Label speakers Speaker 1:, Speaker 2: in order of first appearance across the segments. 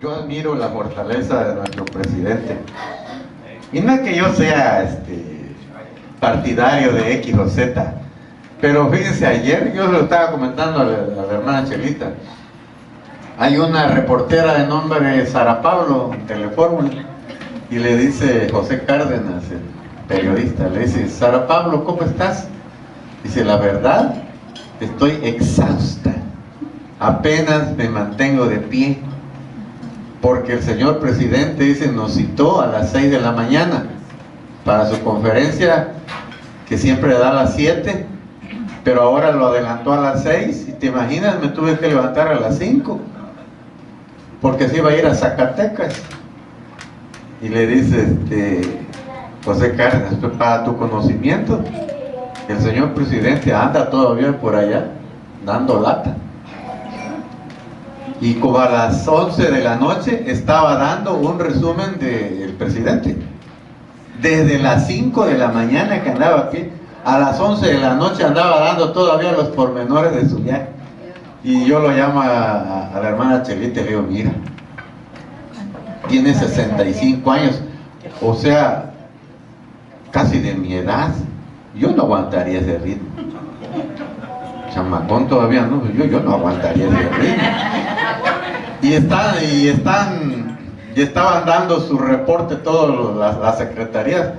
Speaker 1: Yo admiro la fortaleza de nuestro presidente. Y no es que yo sea partidario de X o Z, pero fíjense, ayer yo lo estaba comentando a la hermana Chelita. Hay una reportera de nombre Sara Pablo en Telefórmula y le dice José Cárdenas, el periodista, le dice: Sara Pablo, ¿cómo estás? Dice: la verdad, estoy exhausta, apenas me mantengo de pie, porque el señor presidente, dice, nos citó a las 6 de la mañana para su conferencia, que siempre da a las 7, pero ahora lo adelantó a las 6, y te imaginas, me tuve que levantar a las 5, porque se iba a ir a Zacatecas. Y le dice José Cárdenas: pues para tu conocimiento, el señor presidente anda todavía por allá dando lata. Y como a las 11 de la noche estaba dando un resumen del presidente. Desde las 5 de la mañana que andaba aquí, a las 11 de la noche andaba dando todavía los pormenores de su viaje. Y yo lo llamo a la hermana Chelita y le digo: mira, tiene 65 años, o sea, casi de mi edad. Yo no aguantaría ese ritmo. Chamacón todavía no, yo no aguantaría ese ritmo. Y estaban dando su reporte todas las secretarías,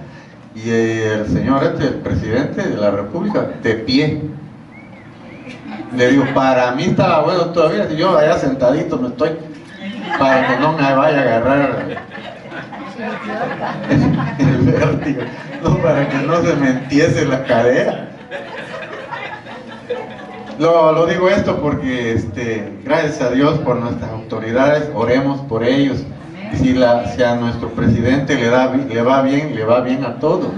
Speaker 1: y el señor el presidente de la República, de pie. Le digo: para mí estaba bueno todavía, si yo allá sentadito me estoy, para que no me vaya a agarrar el vértigo, no, para que no se me entiese la cadera. Lo digo esto porque gracias a Dios por nuestras autoridades, oremos por ellos. Si a nuestro presidente le va bien a todos.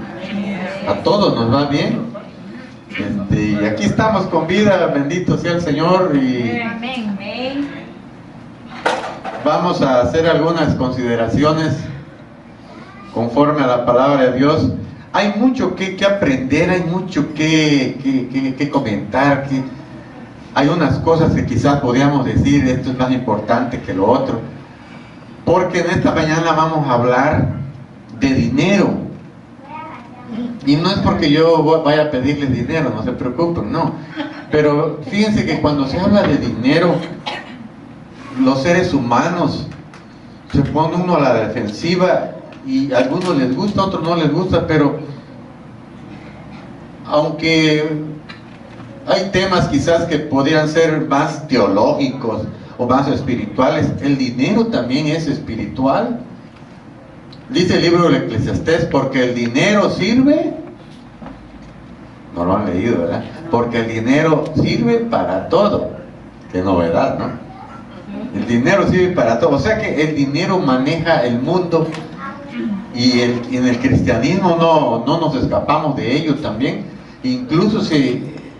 Speaker 1: A todos nos va bien. Y aquí estamos con vida, bendito sea el Señor, y vamos a hacer algunas consideraciones conforme a la palabra de Dios. Hay mucho que aprender, hay mucho que comentar, hay unas cosas que quizás podríamos decir: esto es más importante que lo otro, porque en esta mañana vamos a hablar de dinero. Y no es porque yo vaya a pedirles dinero, no se preocupen, no. Pero fíjense que cuando se habla de dinero, los seres humanos se pone uno a la defensiva, y a algunos les gusta, a otros no les gusta, pero aunque hay temas quizás que podrían ser más teológicos o más espirituales, el dinero también es espiritual. Dice el libro del Eclesiastés: porque el dinero sirve, no lo han leído, ¿verdad? Porque el dinero sirve para todo. Qué novedad, ¿no? El dinero sirve para todo, o sea que el dinero maneja el mundo, y en el cristianismo no nos escapamos de ello también. Incluso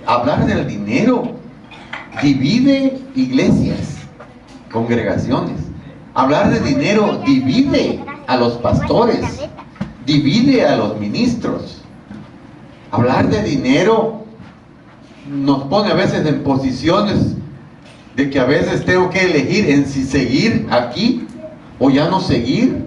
Speaker 1: hablar del dinero divide iglesias, congregaciones. Hablar de dinero divide a los pastores, divide a los ministros. Hablar de dinero nos pone a veces en posiciones de que a veces tengo que elegir en si seguir aquí o ya no seguir.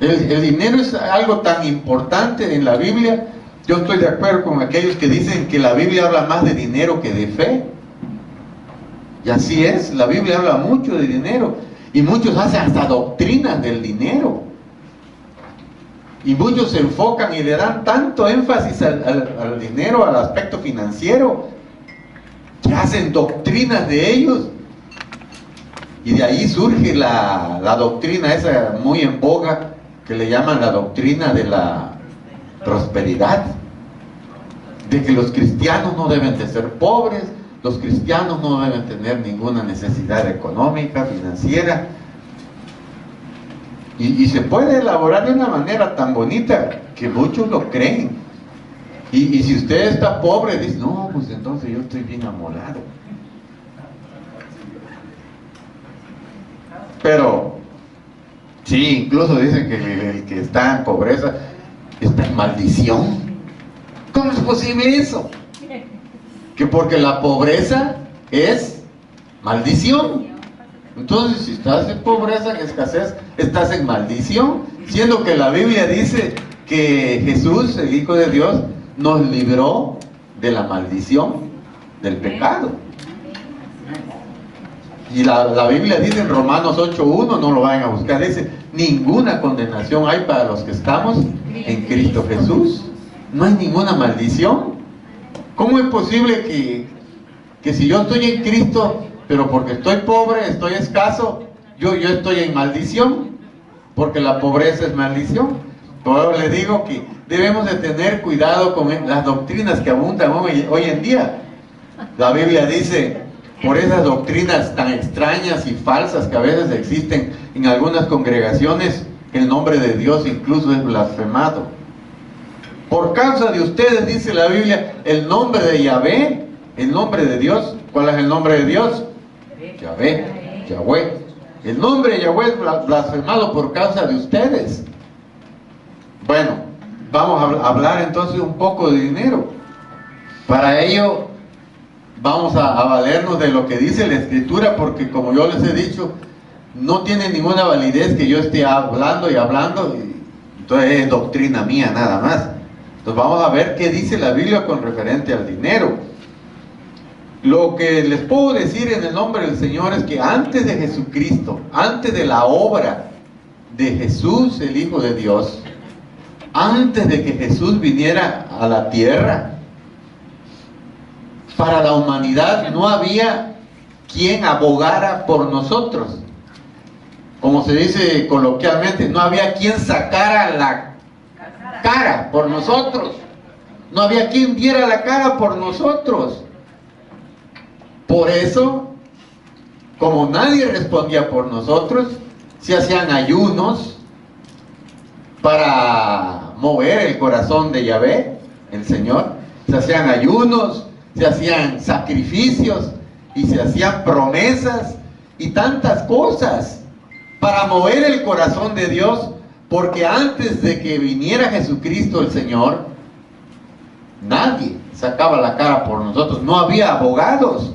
Speaker 1: El dinero es algo tan importante en la Biblia. Yo estoy de acuerdo con aquellos que dicen que la Biblia habla más de dinero que de fe. Y así es, la Biblia habla mucho de dinero, y muchos hacen hasta doctrinas del dinero, y muchos se enfocan y le dan tanto énfasis al dinero, al aspecto financiero, que hacen doctrinas de ellos. Y de ahí surge la doctrina esa muy en boga, que le llaman la doctrina de la prosperidad, de que los cristianos no deben de ser pobres, los cristianos no deben tener ninguna necesidad económica, financiera, y se puede elaborar de una manera tan bonita que muchos lo creen, y si usted está pobre, dice: no, pues entonces yo estoy bien amolado. Pero sí, incluso dicen que el que está en pobreza está en maldición. ¿Cómo es posible eso? Que porque la pobreza es maldición. Entonces, si estás en pobreza, en escasez, estás en maldición, siendo que la Biblia dice que Jesús, el Hijo de Dios, nos libró de la maldición del pecado. Y la Biblia dice en Romanos 8:1, no lo vayan a buscar, dice: ninguna condenación hay para los que estamos en Cristo Jesús. No hay ninguna maldición. ¿Cómo es posible que si yo estoy en Cristo, pero porque estoy pobre, estoy escaso, yo estoy en maldición? Porque la pobreza es maldición. Por eso le digo que debemos de tener cuidado con las doctrinas que abundan hoy en día. La Biblia dice, por esas doctrinas tan extrañas y falsas que a veces existen en algunas congregaciones, el nombre de Dios incluso es blasfemado. Por causa de ustedes, dice la Biblia, el nombre de Yahvé, el nombre de Dios. ¿Cuál es el nombre de Dios? Yahvé, Yahweh. El nombre de Yahweh es blasfemado por causa de ustedes. Bueno, vamos a hablar entonces un poco de dinero. Para ello vamos a valernos de lo que dice la Escritura, porque como yo les he dicho, no tiene ninguna validez que yo esté hablando y hablando, entonces es doctrina mía nada más. Entonces vamos a ver qué dice la Biblia con referente al dinero. Lo que les puedo decir en el nombre del Señor es que antes de Jesucristo, antes de la obra de Jesús, el Hijo de Dios, antes de que Jesús viniera a la tierra, para la humanidad no había quien abogara por nosotros. Como se dice coloquialmente, no había quien sacara la cara por nosotros. No había quien diera la cara por nosotros. Por eso, como nadie respondía por nosotros, se hacían ayunos para mover el corazón de Yahvé, el Señor. Se hacían ayunos, se hacían sacrificios y se hacían promesas y tantas cosas para mover el corazón de Dios, porque antes de que viniera Jesucristo el Señor, nadie sacaba la cara por nosotros, no había abogados.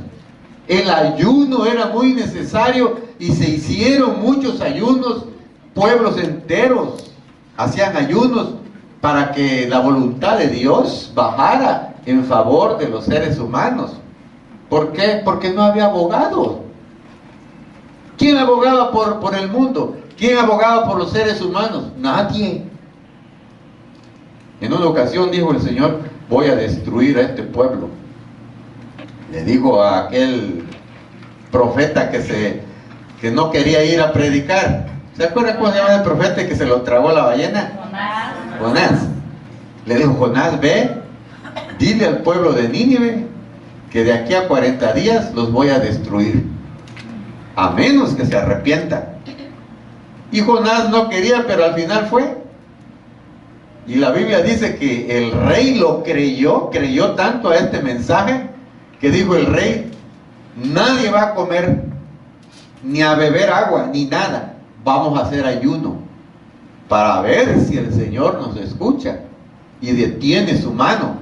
Speaker 1: El ayuno era muy necesario y se hicieron muchos ayunos, pueblos enteros hacían ayunos para que la voluntad de Dios bajara en favor de los seres humanos. ¿Por qué? Porque no había abogados. ¿Quién abogaba por el mundo? ¿Quién abogaba por los seres humanos? Nadie. En una ocasión dijo el Señor: voy a destruir a este pueblo. Le dijo a aquel profeta que no quería ir a predicar. ¿Se acuerdan cómo se llama el profeta que se lo tragó la ballena? Jonás. Le dijo: Jonás, ve, dile al pueblo de Nínive que de aquí a 40 días los voy a destruir, a menos que se arrepientan. Y Jonás no quería, pero al final fue. Y la Biblia dice que el rey lo creyó tanto a este mensaje, que dijo el rey: nadie va a comer, ni a beber agua, ni nada. Vamos a hacer ayuno para ver si el Señor nos escucha y detiene su mano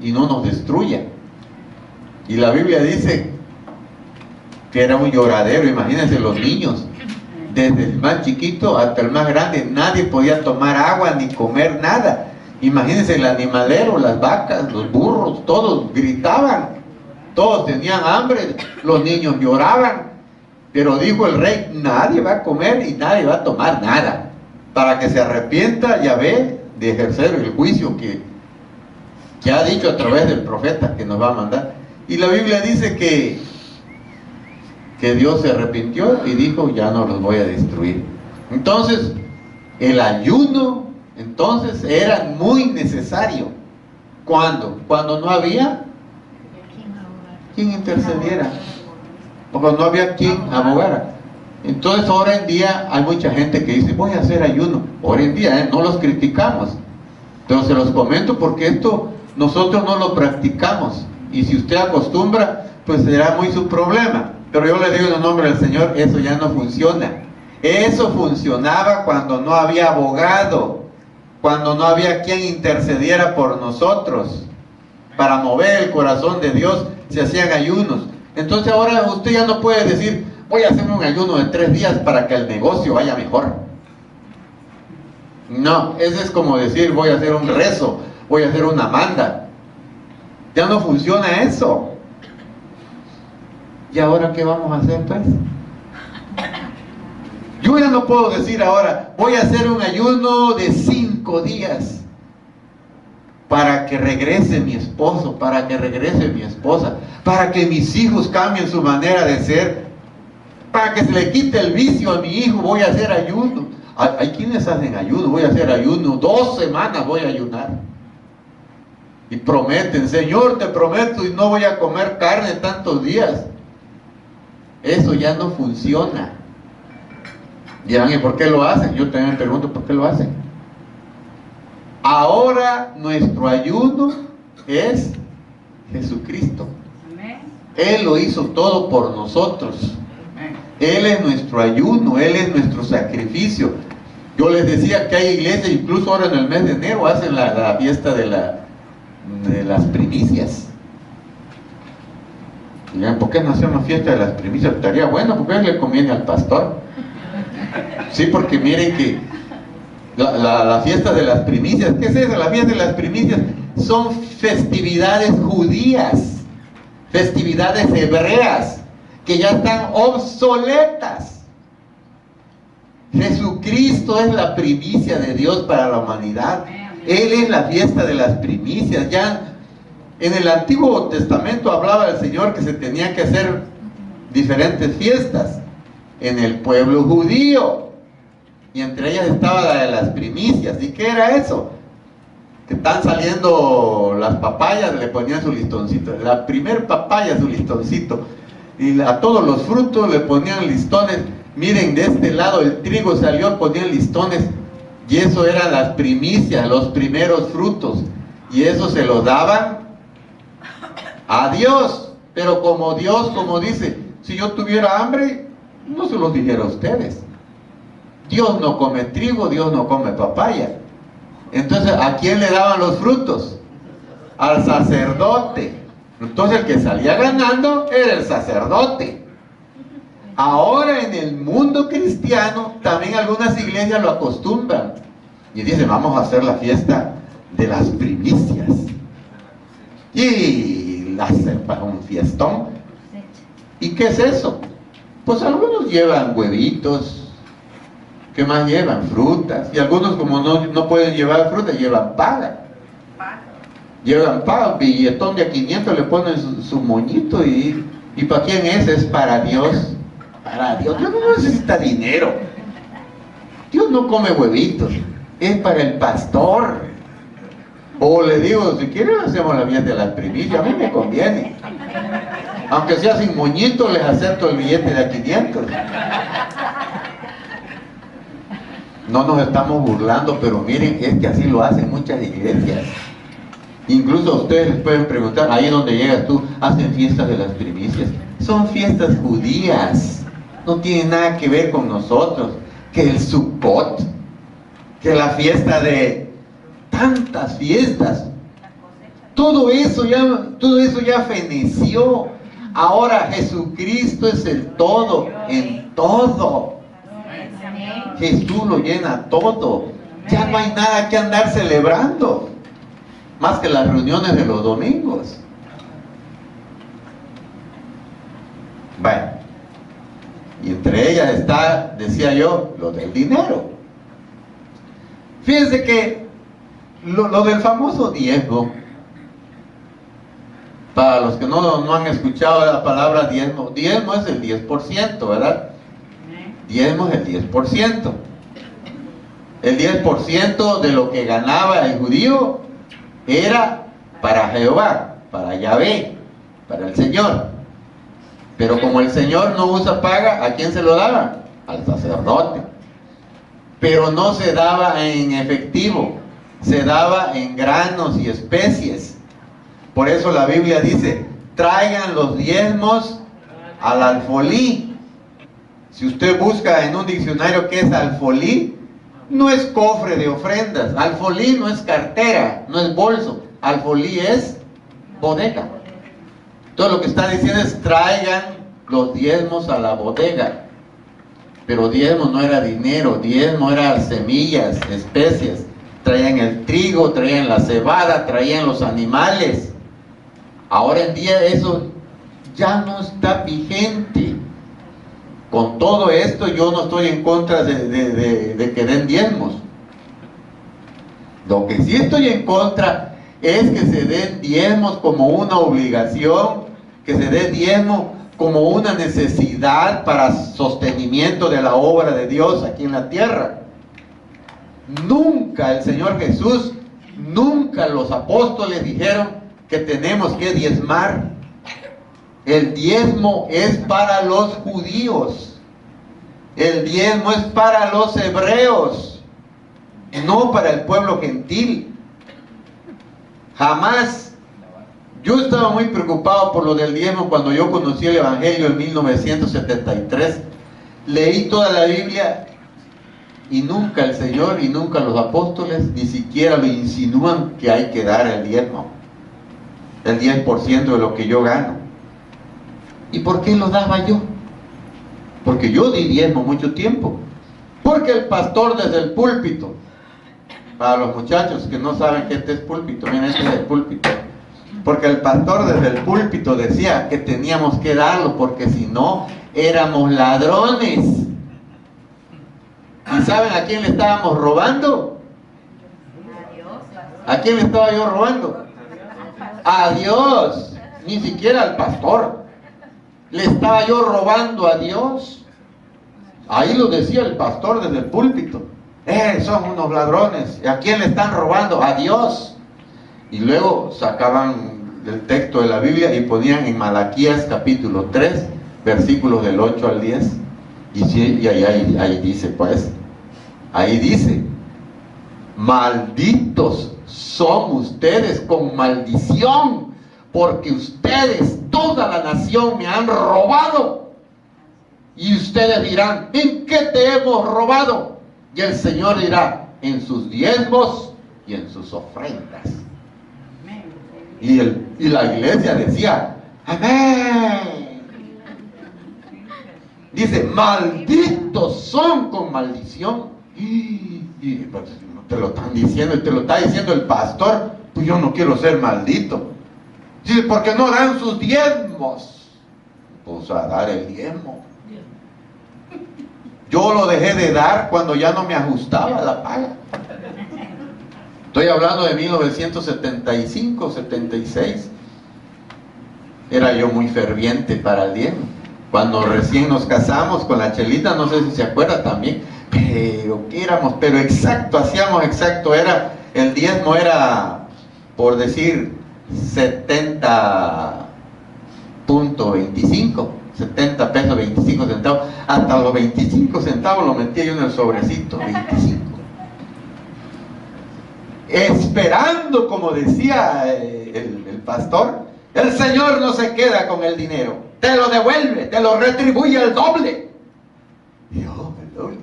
Speaker 1: y no nos destruya. Y la Biblia dice que era un lloradero. Imagínense los niños, desde el más chiquito hasta el más grande, nadie podía tomar agua ni comer nada. Imagínense el animalero, las vacas, los burros, todos gritaban, todos tenían hambre, los niños lloraban. Pero dijo el rey: nadie va a comer y nadie va a tomar nada, para que se arrepienta Yahvé de ejercer el juicio que ha dicho a través del profeta que nos va a mandar. Y la Biblia dice que Dios se arrepintió y dijo: ya no los voy a destruir. Entonces, el ayuno entonces era muy necesario. ¿Cuándo? Cuando no había quien intercediera, porque no había quien abogara. Entonces ahora en día hay mucha gente que dice: voy a hacer ayuno. Ahora en día, no los criticamos, pero se los comento porque esto nosotros no lo practicamos, y si usted acostumbra, pues será muy su problema. Pero yo le digo en el nombre del Señor, eso ya no funciona. Eso funcionaba cuando no había abogado, cuando no había quien intercediera por nosotros. Para mover el corazón de Dios se hacían ayunos. Entonces ahora usted ya no puede decir, voy a hacer un ayuno de 3 días para que el negocio vaya mejor. No, eso es como decir, voy a hacer un rezo, voy a hacer una manda. Ya no funciona eso. ¿Y ahora qué vamos a hacer, pues? Yo ya no puedo decir ahora, voy a hacer un ayuno de 5 días para que regrese mi esposo, para que regrese mi esposa, para que mis hijos cambien su manera de ser, para que se le quite el vicio a mi hijo, voy a hacer ayuno. Hay quienes hacen ayuno, voy a hacer ayuno, 2 semanas voy a ayunar. Y prometen, Señor, te prometo y no voy a comer carne tantos días. Eso ya no funciona. Dirán, ¿y por qué lo hacen? Yo también me pregunto, ¿por qué lo hacen? Ahora nuestro ayuno es Jesucristo. Él lo hizo todo por nosotros. Él es nuestro ayuno, Él es nuestro sacrificio. Yo les decía que hay iglesias, incluso ahora en el mes de enero hacen la fiesta de las primicias. Y dirán, ¿por qué no hacemos fiesta de las primicias? Estaría bueno, porque a él le conviene al pastor. Sí, porque miren que la fiesta de las primicias, ¿qué es eso? La fiesta de las primicias son festividades judías, festividades hebreas, que ya están obsoletas. Jesucristo es la primicia de Dios para la humanidad. Él es la fiesta de las primicias. Ya en el Antiguo Testamento hablaba el Señor que se tenían que hacer diferentes fiestas en el pueblo judío, y entre ellas estaba la de las primicias. ¿Y qué era eso? Que están saliendo las papayas, le ponían su listoncito, la primer papaya su listoncito, y a todos los frutos le ponían listones. Miren, de este lado el trigo salió, ponían listones, y eso eran las primicias, los primeros frutos, y eso se lo daban a Dios. Pero como Dios, como dice, si yo tuviera hambre, no se los dijera a ustedes. Dios no come trigo, Dios no come papaya. Entonces, ¿a quién le daban los frutos? Al sacerdote. Entonces el que salía ganando era el sacerdote. Ahora en el mundo cristiano también algunas iglesias lo acostumbran y dicen, vamos a hacer la fiesta de las primicias, y hacen para un fiestón. ¿Y qué es eso? Pues algunos llevan huevitos. ¿Qué más llevan? Frutas. Y algunos, como no pueden llevar frutas, llevan paga. Llevan paga, un billetón de a 500, le ponen su moñito. ¿Y para quién es? Es para Dios. Para Dios. Dios no necesita dinero. Dios no come huevitos. Es para el pastor. O le digo, si quieren hacemos la fiesta de las primicias, a mí me conviene. Aunque sea sin moñito, les acepto el billete de a 500. No nos estamos burlando, pero miren, es que así lo hacen muchas iglesias. Incluso ustedes les pueden preguntar, ahí donde llegas tú, ¿hacen fiestas de las primicias? Son fiestas judías, no tienen nada que ver con nosotros. Que el Sukkot, que la fiesta de tantas fiestas, todo eso ya feneció. Ahora Jesucristo es el todo, en todo. Jesús lo llena todo. Ya no hay nada que andar celebrando más que las reuniones de los domingos. Bueno, y entre ellas está, decía yo, lo del dinero. Fíjense que lo del famoso diezmo, para los que no han escuchado la palabra diezmo, diezmo es el 10%, ¿verdad? Diezmo es el 10%. El 10% de lo que ganaba el judío era para Jehová, para Yahvé, para el Señor. Pero como el Señor no usa paga, ¿a quién se lo daba? Al sacerdote. Pero no se daba en efectivo, se daba en granos y especies. Por eso la Biblia dice, traigan los diezmos al alfolí. Si usted busca en un diccionario qué es alfolí, no es cofre de ofrendas. Alfolí no es cartera, no es bolso. Alfolí es bodega. Todo lo que está diciendo es traigan los diezmos a la bodega. Pero diezmo no era dinero, diezmo era semillas, especias. Traían el trigo, traían la cebada, traían los animales. Ahora en día eso ya no está vigente. Con todo esto yo no estoy en contra de que den diezmos. Lo que sí estoy en contra es que se den diezmos como una obligación, que se dé diezmo como una necesidad para sostenimiento de la obra de Dios aquí en la tierra. Nunca el Señor Jesús, nunca los apóstoles dijeron que tenemos que diezmar. El diezmo es para los judíos. El diezmo es para los hebreos, no para el pueblo gentil. Jamás. Yo estaba muy preocupado por lo del diezmo cuando yo conocí el Evangelio en 1973. Leí toda la Biblia y nunca el Señor y nunca los apóstoles ni siquiera lo insinúan que hay que dar el diezmo, el 10% de lo que yo gano. ¿Y por qué lo daba yo? Porque yo di diezmo mucho tiempo. Porque el pastor desde el púlpito, para los muchachos que no saben que este es púlpito, miren, este es el púlpito. Porque el pastor desde el púlpito decía que teníamos que darlo, porque si no, éramos ladrones. ¿Y saben a quién le estábamos robando? ¿A quién le estaba yo robando? A Dios, ni siquiera al pastor. Le estaba yo robando a Dios. Ahí lo decía el pastor desde el púlpito. Son unos ladrones. ¿Y a quién le están robando? A Dios. Y luego sacaban el texto de la Biblia y ponían en Malaquías capítulo 3, versículos del 8 al 10. Y ahí dice, pues, ahí dice: malditos son ustedes con maldición, porque ustedes, toda la nación, me han robado. Y ustedes dirán: ¿en qué te hemos robado? Y el Señor dirá: en sus diezmos y en sus ofrendas. Y la iglesia decía: amén. Dice: malditos son con maldición. Y pues, te lo están diciendo, y te lo está diciendo el pastor. Pues yo no quiero ser maldito. Dice: porque no dan sus diezmos. Pues a dar el diezmo. Yo lo dejé de dar cuando ya no me ajustaba la paga. Estoy hablando de 1975, 76. Era yo muy ferviente para el diezmo. Cuando recién nos casamos con la Chelita, no sé si se acuerda también, pero ¿qué éramos? Pero exacto, hacíamos exacto, el diezmo era, por decir, 70.25, 70 pesos 25 centavos, hasta los 25 centavos lo metía yo en el sobrecito, 25. Esperando, como decía el pastor, el Señor no se queda con el dinero, te lo devuelve, te lo retribuye el doble. Y yo, el doble.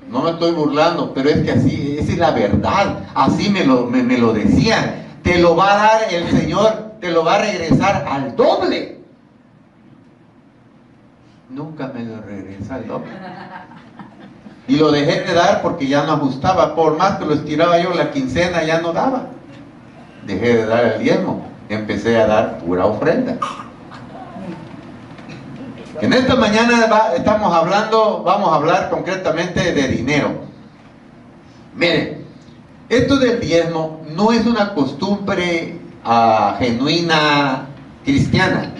Speaker 1: No me estoy burlando, pero es que así, esa es la verdad, así me lo decían. Te lo va a dar el Señor, te lo va a regresar al doble. Nunca me lo regresa al doble. Y lo dejé de dar porque ya no ajustaba. Por más que lo estiraba yo, la quincena ya no daba. Dejé de dar el diezmo. Empecé a dar pura ofrenda. En esta mañana vamos a hablar concretamente de dinero. Miren, esto del diezmo no es una costumbre genuina cristiana.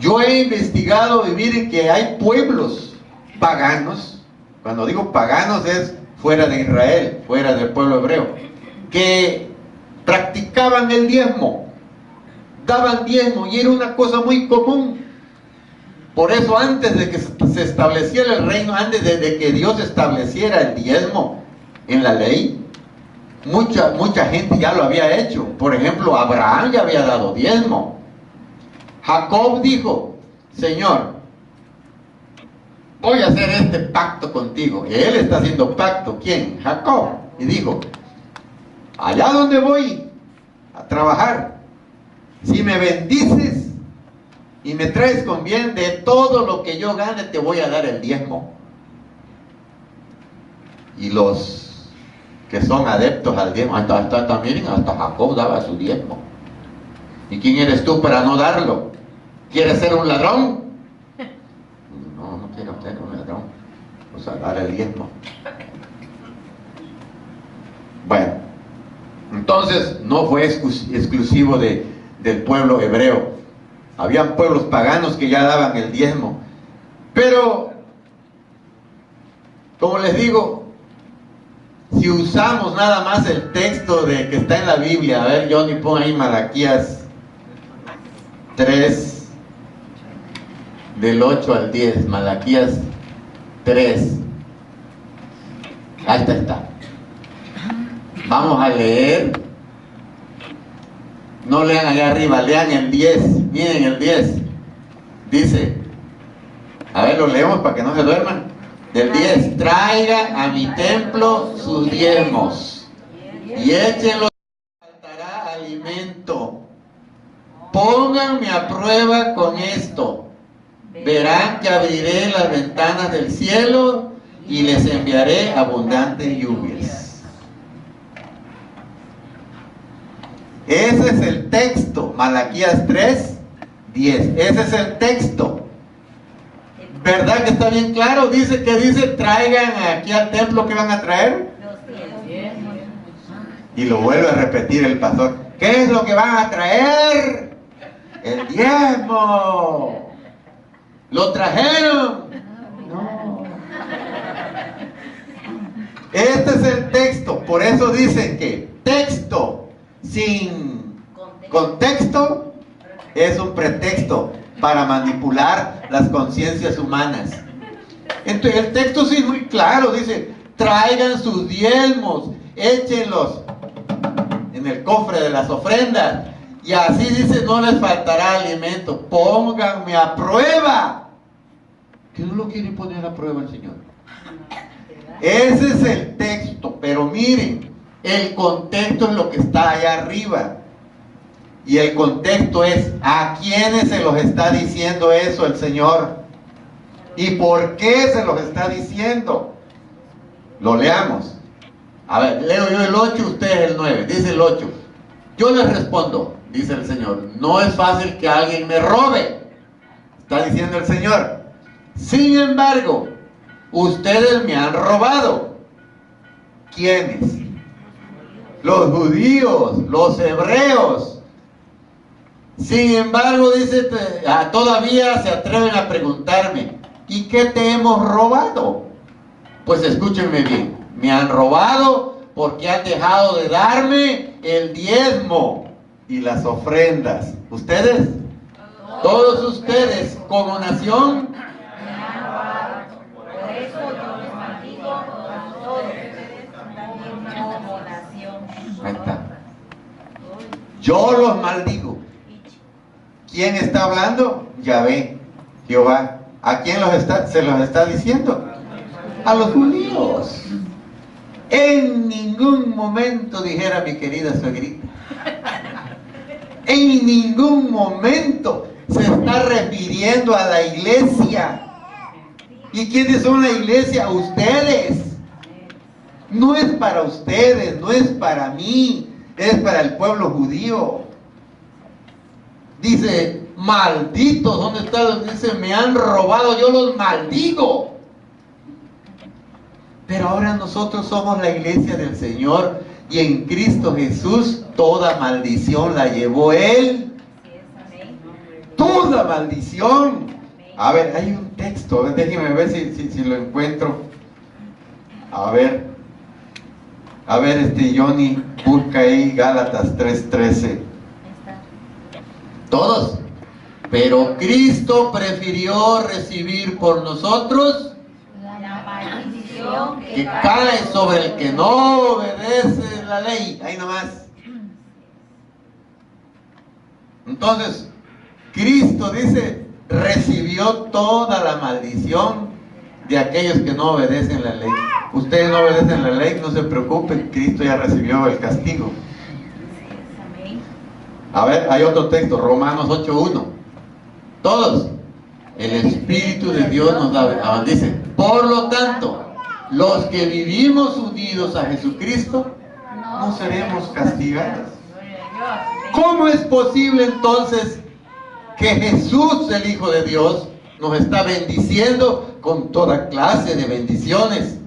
Speaker 1: Yo he investigado y miren que hay pueblos paganos, cuando digo paganos es fuera de Israel, fuera del pueblo hebreo, que practicaban el diezmo, daban diezmo y era una cosa muy común. Por eso antes de que se estableciera el reino, antes de que Dios estableciera el diezmo en la ley, mucha gente ya lo había hecho. Por ejemplo, Abraham ya había dado diezmo. Jacob dijo: Señor, voy a hacer este pacto contigo. Y él está haciendo pacto. ¿Quién? Jacob. Y dijo: allá donde voy a trabajar, si me bendices y me traes con bien, de todo lo que yo gane te voy a dar el diezmo. Y los que son adeptos al diezmo, miren, hasta Jacob daba su diezmo. ¿Y quién eres tú para no darlo? ¿Quieres ser un ladrón? No, no quiero ser un ladrón. O sea, dar el diezmo. Bueno, entonces no fue exclusivo del pueblo hebreo. Habían pueblos paganos que ya daban el diezmo. Pero, como les digo, si usamos nada más el texto que está en la Biblia, a ver, Johnny, pon ahí Malaquías 3, del 8 al 10, Malaquías 3. Ahí está. Vamos a leer. No lean allá arriba, lean el 10. Miren el 10. Dice, a ver, lo leemos para que no se duerman. Del 10, traiga a mi templo sus diezmos y échenlo, faltará alimento. Pónganme a prueba con esto. Verán que abriré las ventanas del cielo y les enviaré abundantes lluvias. Ese es el texto, Malaquías 3, 10. Ese es el texto. ¿Verdad que está bien claro? Dice, traigan aquí al templo, que van a traer. Y lo vuelve a repetir el pastor. ¿Qué es lo que van a traer? El diezmo. ¿Lo trajeron? No. Este es el texto. Por eso dicen que texto sin contexto es un pretexto para manipular las conciencias humanas. Entonces el texto sí es muy claro, dice, traigan sus diezmos, échenlos en el cofre de las ofrendas, y así dice, no les faltará alimento. Pónganme a prueba. ¿Que no lo quiere poner a prueba el Señor? Ese es el texto, pero miren, el contexto es lo que está allá arriba. Y el contexto es, ¿a quiénes se los está diciendo eso el Señor? ¿Y por qué se los está diciendo? Lo leamos. A ver, leo yo el 8, ustedes el 9. Dice el 8. Yo les respondo, dice el Señor, no es fácil que alguien me robe. Está diciendo el Señor. Sin embargo, ustedes me han robado. ¿Quiénes? Los judíos, los hebreos. Sin embargo, dice, todavía se atreven a preguntarme, ¿y qué te hemos robado? Pues escúchenme bien, me han robado porque han dejado de darme el diezmo y las ofrendas. ¿Ustedes? Todos ustedes, como nación.
Speaker 2: Por eso yo les maldigo a todos ustedes también como nación.
Speaker 1: Ahí está. Yo los maldigo. ¿Quién está hablando? Yahvé, Jehová. ¿A quién se los está diciendo? A los judíos. En ningún momento, dijera mi querida suegrita, en ningún momento se está refiriendo a la iglesia. ¿Y quiénes son la iglesia? Ustedes. No es para ustedes, no es para mí, es para el pueblo judío. Dice, malditos, ¿dónde están? Dice, me han robado, yo los maldigo. Pero ahora nosotros somos la iglesia del Señor y en Cristo Jesús toda maldición la llevó Él. Toda maldición. A ver, hay un texto, déjenme ver si lo encuentro. A ver, Johnny, busca ahí Gálatas 3:13. Todos. Pero Cristo prefirió recibir por nosotros
Speaker 2: la maldición
Speaker 1: que cae sobre el que no obedece la ley. Ahí nomás. Entonces, Cristo dice, recibió toda la maldición de aquellos que no obedecen la ley. Ustedes no obedecen la ley, no se preocupen, Cristo ya recibió el castigo. A ver, hay otro texto, Romanos 8:1. Todos. El Espíritu de Dios nos da, dice, por lo tanto, los que vivimos unidos a Jesucristo, no seremos castigados. ¿Cómo es posible entonces que Jesús, el Hijo de Dios, nos está bendiciendo con toda clase de bendiciones,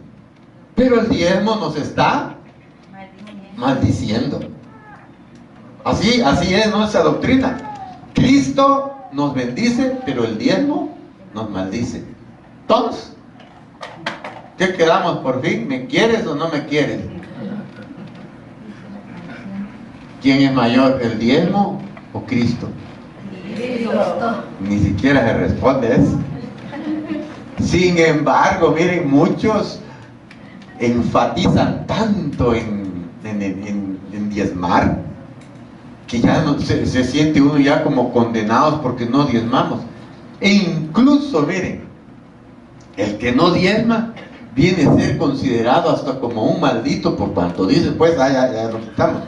Speaker 1: pero el diezmo nos está maldiciendo? Así es nuestra doctrina. Cristo nos bendice, pero el diezmo nos maldice. Todos. ¿Qué quedamos por fin? ¿Me quieres o no me quieres? ¿Quién es mayor, el diezmo o Cristo?
Speaker 2: Cristo.
Speaker 1: Ni siquiera se responde eso. Sin embargo, miren, muchos enfatizan tanto en diezmar, que ya no, se siente uno ya como condenados porque no diezmamos. E incluso, miren, el que no diezma viene a ser considerado hasta como un maldito, por cuanto dice, pues, ya lo quitamos.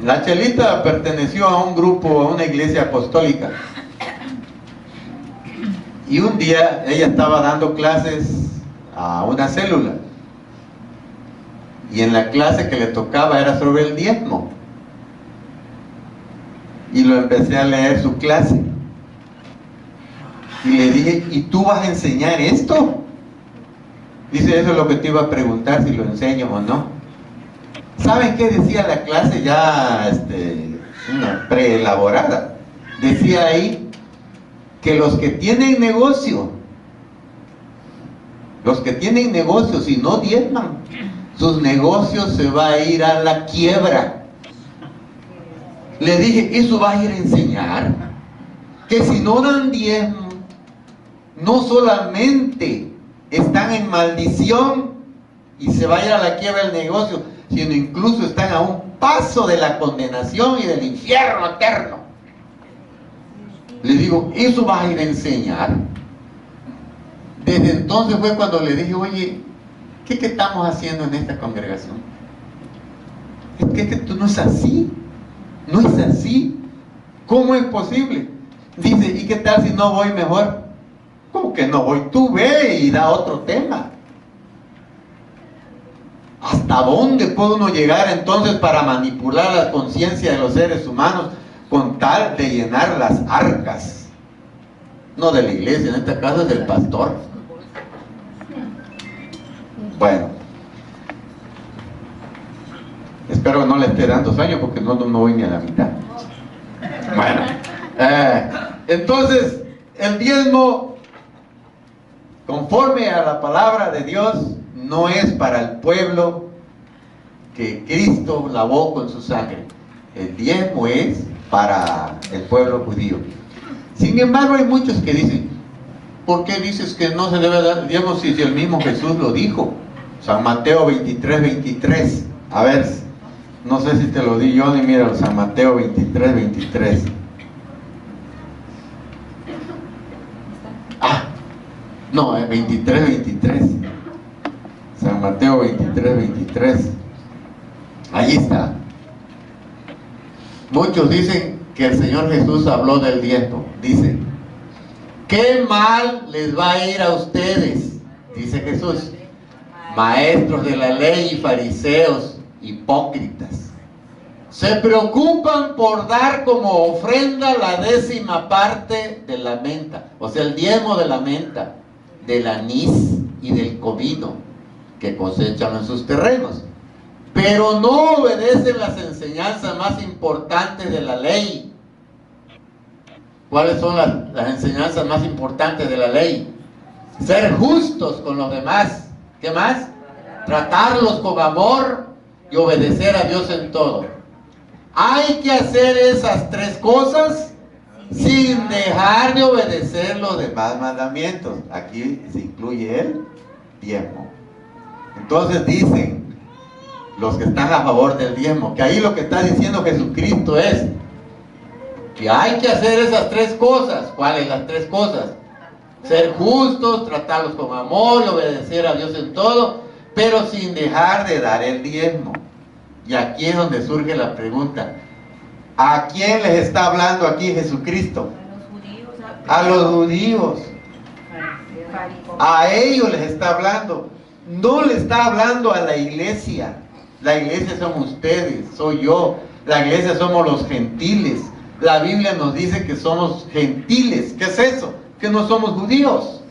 Speaker 1: La Chelita perteneció a un grupo, a una iglesia apostólica. Y un día ella estaba dando clases a una célula. Y en la clase que le tocaba era sobre el diezmo. Y lo empecé a leer su clase. Y le dije, ¿y tú vas a enseñar esto? Dice, eso es lo que te iba a preguntar, si lo enseño o no. ¿Saben qué decía la clase ya una preelaborada? Decía ahí que los que tienen negocio y no diezman, sus negocios se va a ir a la quiebra. Le dije, ¿eso va a ir a enseñar? Que si no dan diezmo, no solamente están en maldición y se va a ir a la quiebra el negocio, sino incluso están a un paso de la condenación y del infierno eterno. Le digo, ¿eso va a ir a enseñar? Desde entonces fue cuando le dije, oye, ¿qué estamos haciendo en esta congregación? Es que esto no es así. No es así. ¿Cómo es posible? Dice, ¿y qué tal si no voy mejor? ¿Cómo que no voy? Tú ve y da otro tema. ¿Hasta dónde puede uno llegar entonces para manipular la conciencia de los seres humanos con tal de llenar las arcas? No de la iglesia, en este caso es del pastor. Bueno, espero que no le esté dando sueño porque no voy ni a la mitad. Bueno, entonces el diezmo, conforme a la palabra de Dios, no es para el pueblo que Cristo lavó con su sangre. El diezmo es para el pueblo judío. Sin embargo, hay muchos que dicen, ¿por qué dices que no se debe dar diezmo si el mismo Jesús lo dijo? San Mateo 23:23. A ver, no sé si te lo di yo, ni mira, San Mateo 23:23. No, 23:23. San Mateo 23:23. Ahí está. Muchos dicen que el Señor Jesús habló del diezmo. Dice, ¿qué mal les va a ir a ustedes? Dice Jesús, maestros de la ley y fariseos hipócritas. Se preocupan por dar como ofrenda la 10ª parte de la menta, o sea, el diezmo de la menta, del anís y del comino que cosechan en sus terrenos, pero no obedecen las enseñanzas más importantes de la ley. ¿Cuáles son las enseñanzas más importantes de la ley? Ser justos con los demás. ¿Qué más? Tratarlos con amor y obedecer a Dios en todo. Hay que hacer esas 3 cosas sin dejar de obedecer los demás mandamientos. Aquí se incluye el diezmo. Entonces dicen los que están a favor del diezmo, que ahí lo que está diciendo Jesucristo es que hay que hacer esas 3 cosas. ¿Cuáles las 3 cosas? Ser justos, tratarlos con amor y obedecer a Dios en todo, pero sin dejar de dar el diezmo. Y aquí es donde surge la pregunta, ¿A quién les está hablando aquí Jesucristo? A los judíos. A ellos les está hablando. No le está hablando a la iglesia. La iglesia son ustedes, soy yo. La iglesia somos los gentiles. La Biblia nos dice que somos gentiles. ¿Qué es eso? Que no somos judíos.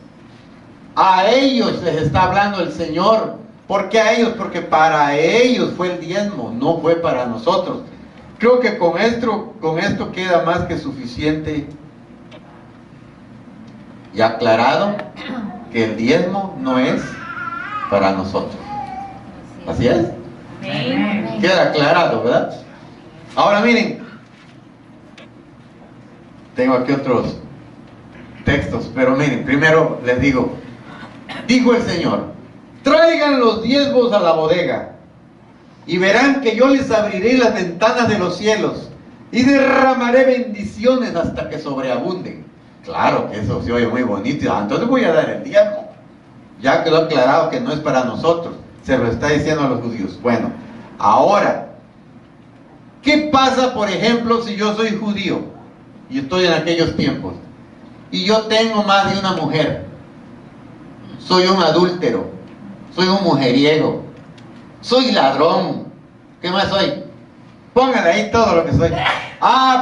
Speaker 1: A ellos les está hablando el Señor. ¿Por qué a ellos? Porque para ellos fue el diezmo, no fue para nosotros. Creo que con esto queda más que suficiente y aclarado que el diezmo no es para nosotros. ¿Así es? Queda aclarado, ¿verdad? Ahora miren, tengo aquí otros textos, pero miren, primero les digo, dijo el Señor, traigan los diezmos a la bodega y verán que yo les abriré las ventanas de los cielos y derramaré bendiciones hasta que sobreabunden. Claro que eso se oye muy bonito. Entonces voy a dar el diezmo. Ya quedó aclarado que no es para nosotros. Se lo está diciendo a los judíos. Bueno, ahora, ¿qué pasa, por ejemplo, si yo soy judío y estoy en aquellos tiempos y yo tengo más de una mujer? Soy un adúltero, soy un mujeriego, soy ladrón. ¿Qué más soy? Pónganle ahí todo lo que soy.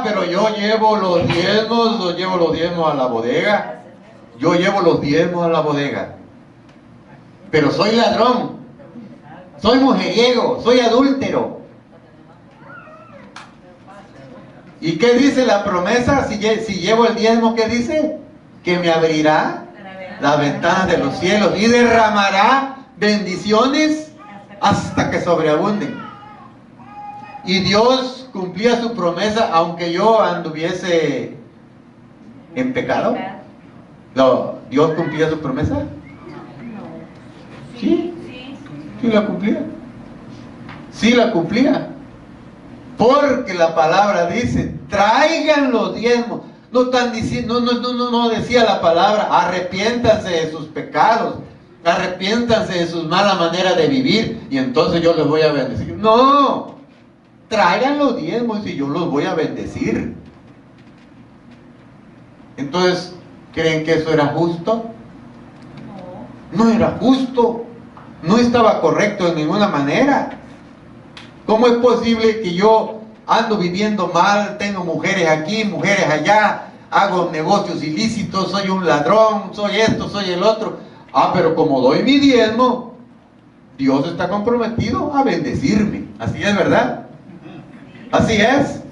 Speaker 1: Pero yo llevo los diezmos a la bodega. Yo llevo los diezmos a la bodega. Pero soy ladrón, soy mujeriego, soy adúltero. ¿Y qué dice la promesa? Si llevo el diezmo, ¿qué dice? Que me abrirá las ventanas de los cielos y derramará bendiciones hasta que sobreabunden. Y Dios cumplía su promesa aunque yo anduviese en pecado. No, ¿Dios cumplía su promesa? Sí, sí la cumplía. Sí la cumplía. Porque la palabra dice, traigan los diezmos. No decía la palabra, arrepiéntanse de sus pecados, arrepiéntanse de sus malas maneras de vivir y entonces yo les voy a bendecir. No, traigan los diezmos y yo los voy a bendecir. Entonces, ¿creen que eso era justo? No era justo, no estaba correcto de ninguna manera. ¿Cómo es posible que yo ando viviendo mal, tengo mujeres aquí, mujeres allá, hago negocios ilícitos, soy un ladrón, soy esto, soy el otro? Pero como doy mi diezmo, Dios está comprometido a bendecirme. Así es, ¿verdad? Así es.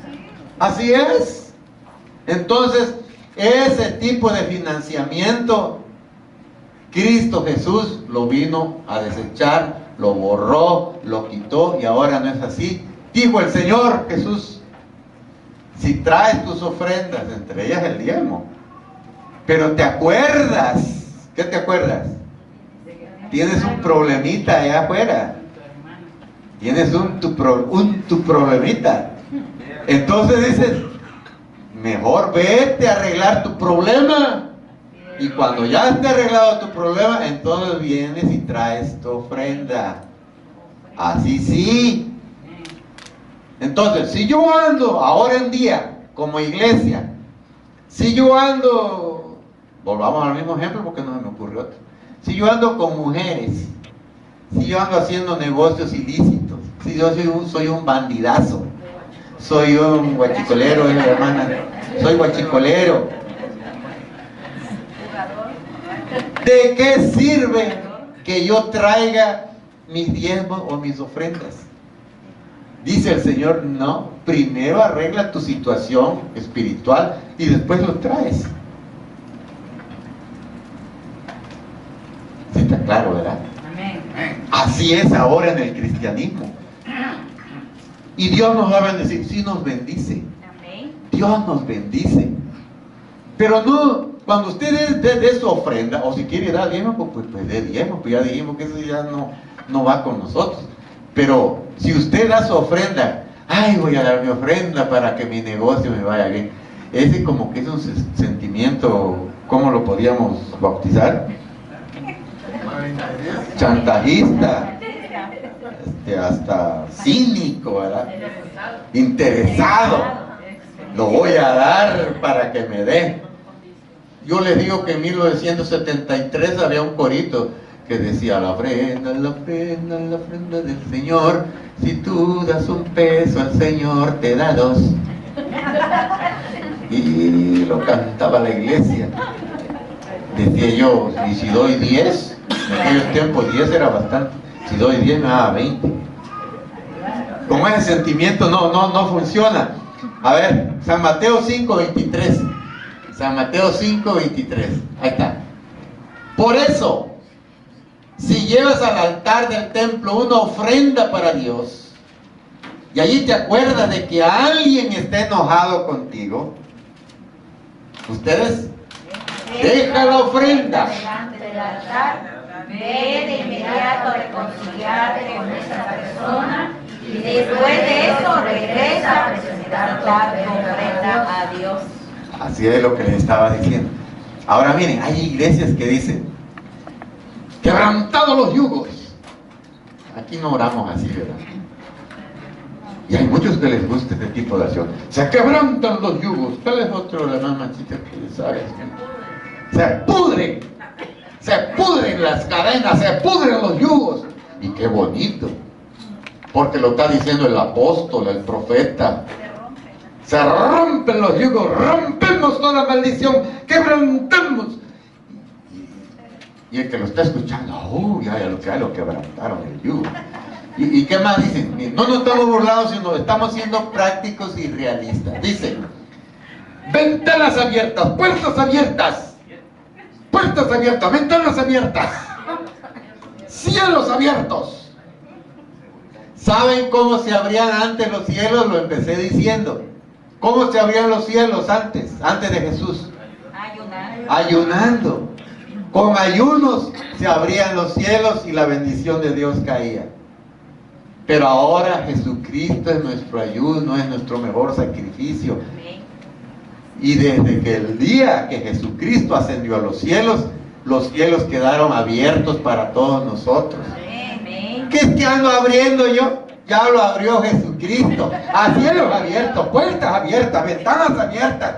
Speaker 1: Así es. Entonces, ese tipo de financiamiento, Cristo Jesús lo vino a desechar, lo borró, lo quitó y ahora no es así. Dijo el Señor Jesús, si traes tus ofrendas, entre ellas el diezmo, pero te acuerdas, ¿qué te acuerdas? Tienes un problemita allá afuera, tienes tu problemita. Entonces dices, mejor vete a arreglar tu problema. Y cuando ya esté arreglado tu problema, entonces vienes y traes tu ofrenda. Así sí. Entonces, si yo ando ahora en día como iglesia, si yo ando, volvamos al mismo ejemplo porque no se me ocurrió otro. Si yo ando con mujeres, si yo ando haciendo negocios ilícitos, si yo soy un bandidazo, soy un guachicolero, hermana, soy guachicolero. ¿De qué sirve que yo traiga mis diezmos o mis ofrendas? Dice el Señor, no, primero arregla tu situación espiritual y después lo traes. ¿Sí está claro, verdad? Amén. Así es ahora en el cristianismo. Y Dios nos va a bendecir, sí nos bendice. Dios nos bendice. Pero no, cuando usted dé su ofrenda, o si quiere dar diezmo, pues dé diezmo, pues ya dijimos que eso ya no va con nosotros. Pero si usted da su ofrenda, voy a dar mi ofrenda para que mi negocio me vaya bien. Ese como que es un sentimiento, ¿cómo lo podríamos bautizar? Chantajista, hasta cínico, ¿verdad? Interesado. Lo voy a dar para que me dé. Yo les digo que en 1973 había un corito que decía: la ofrenda, la ofrenda, la ofrenda del Señor. Si tú das un peso, el Señor te da dos. Y lo cantaba la iglesia. Decía yo: y si doy 10, en aquellos tiempos 10 era bastante. Si doy 10 me da 20. Con ese sentimiento no funciona. A ver, San Mateo 5:23. San Mateo 5:23. Ahí está. Por eso, si llevas al altar del templo una ofrenda para Dios, y allí te acuerdas de que alguien está enojado contigo, ustedes deja la ofrenda.
Speaker 2: Delante del altar, ve de inmediato a reconciliarte con esa persona y después de eso regresa a presentar tu ofrenda a Dios.
Speaker 1: Así es lo que les estaba diciendo. Ahora miren, hay iglesias que dicen: quebrantados los yugos. Aquí no oramos así, ¿verdad? Y hay muchos que les gusta este tipo de acción. Se quebrantan los yugos. ¿Cuál es otro de la más machita que les sabe? Se pudren las cadenas, se pudren los yugos. Y qué bonito, porque lo está diciendo el apóstol, el profeta. Se rompen los yugos, rompemos toda maldición, quebrantamos. Y el que lo está escuchando, ya lo quebrantaron el yugo. ¿Y qué más dicen? No nos estamos burlados, sino estamos siendo prácticos y realistas. Dicen: ventanas abiertas, puertas abiertas, ventanas abiertas, cielos abiertos. ¿Saben cómo se abrían antes los cielos? Lo empecé diciendo. ¿Cómo se abrían los cielos antes de Jesús? Ayunando. Con ayunos se abrían los cielos y la bendición de Dios caía. Pero ahora Jesucristo es nuestro ayuno, es nuestro mejor sacrificio. Y desde que el día que Jesucristo ascendió a los cielos quedaron abiertos para todos nosotros. ¿Qué es que ando abriendo yo? Ya lo abrió Jesucristo. A cielos abiertos, puertas abiertas, ventanas abiertas.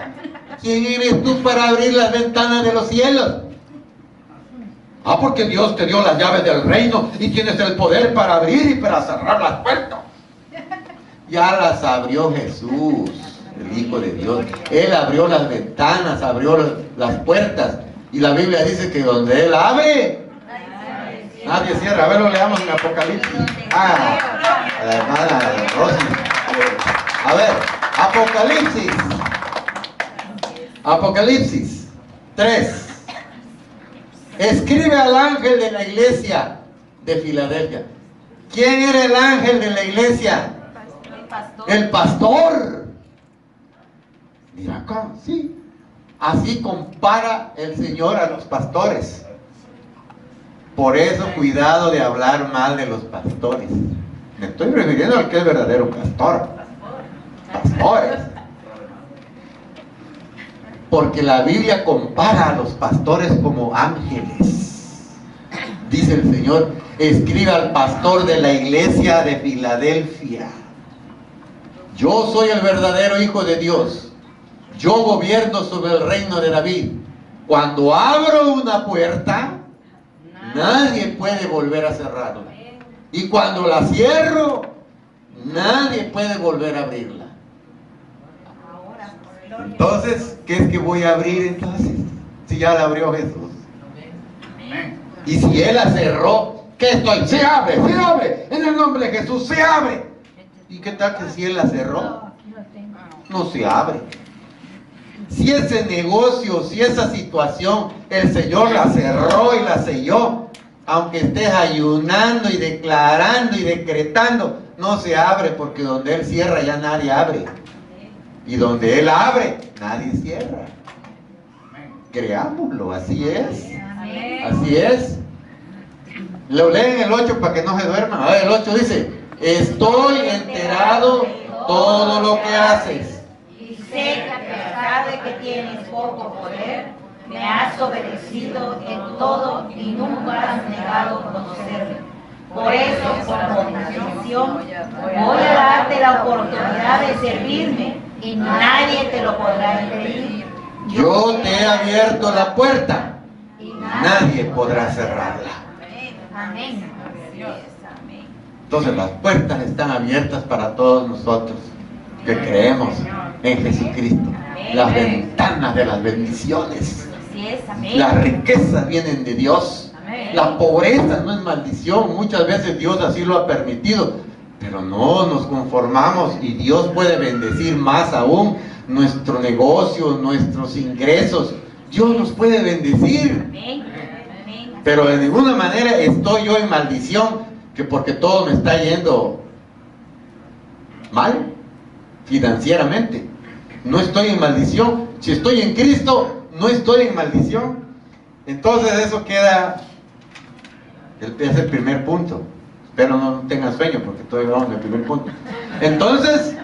Speaker 1: ¿Quién eres tú para abrir las ventanas de los cielos? Porque Dios te dio las llaves del reino y tienes el poder para abrir y para cerrar las puertas. Ya las abrió Jesús, el Hijo de Dios. Él abrió las ventanas, abrió las puertas. Y la Biblia dice que donde Él abre, nadie cierra. A ver, lo leamos en Apocalipsis. A la hermana Rosy. A ver, Apocalipsis 3. Escribe al ángel de la iglesia de Filadelfia. ¿Quién era el ángel de la iglesia? El pastor. Mira acá, sí. Así compara el Señor a los pastores. Por eso, cuidado de hablar mal de los pastores. Me estoy refiriendo al que es verdadero pastor. Pastores. Porque la Biblia compara a los pastores como ángeles. Dice el Señor: escribe al pastor de la iglesia de Filadelfia: yo soy el verdadero Hijo de Dios. Yo gobierno sobre el reino de David. Cuando abro una puerta, nadie puede volver a cerrarla. Y cuando la cierro, nadie puede volver a abrirla. Entonces, ¿qué es que voy a abrir entonces? Si ya la abrió Jesús. Y si Él la cerró, ¿qué estoy? Se abre, en el nombre de Jesús, se abre. ¿Y qué tal que si Él la cerró? No se abre. Si ese negocio, si esa situación, el Señor la cerró y la selló, aunque estés ayunando y declarando y decretando, no se abre, porque donde Él cierra ya nadie abre. Y donde Él abre, nadie cierra. Creámoslo, así es. Así es. Lo leen el 8 para que no se duerman. A ver, el 8 dice: estoy enterado todo lo que haces.
Speaker 2: Y sé que a pesar de que tienes poco poder, me has obedecido en todo y nunca has negado conocerme. Por eso, con convicción, voy a darte la oportunidad de servirme y nadie te lo podrá impedir.
Speaker 1: Yo te he abierto la puerta,
Speaker 2: y
Speaker 1: nadie podrá cerrarla.
Speaker 2: Amén.
Speaker 1: Entonces las puertas están abiertas para todos nosotros que creemos en Jesucristo. Las ventanas de las bendiciones.
Speaker 2: Así es, amén.
Speaker 1: Las riquezas vienen de Dios. La pobreza no es maldición. Muchas veces Dios así lo ha permitido. Pero no nos conformamos y Dios puede bendecir más aún nuestro negocio, nuestros ingresos. Dios nos puede bendecir.
Speaker 2: Amén.
Speaker 1: Pero de ninguna manera estoy yo en maldición, que porque todo me está yendo mal financieramente. No estoy en maldición. Si estoy en Cristo, no estoy en maldición. Entonces eso queda, es el primer punto. Espero no tengan sueño porque todavía vamos en el primer punto. Entonces,